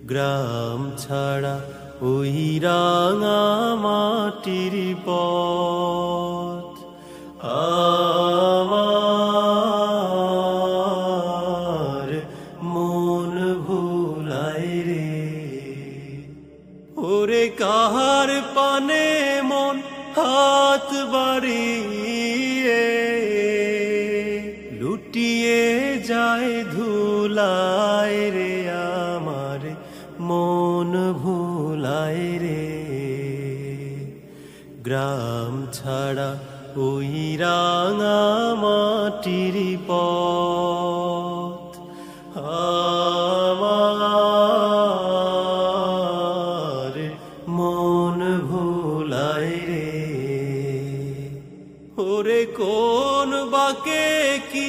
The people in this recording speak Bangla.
গ্রাম ছাড়া ওই রাঙা মাটির পথ আমার মন ভুলায় রে। ওরে কাহার পানে মন হাত বাড়িয়ে লুটিয়ে যায় ধুলায় রে, আমার মন ভুলায় রে। গ্রাম ছাড়া ওই রাঙা মাটির পথ আমার মন ভুলায় রে। ওরে কোন বাকে কি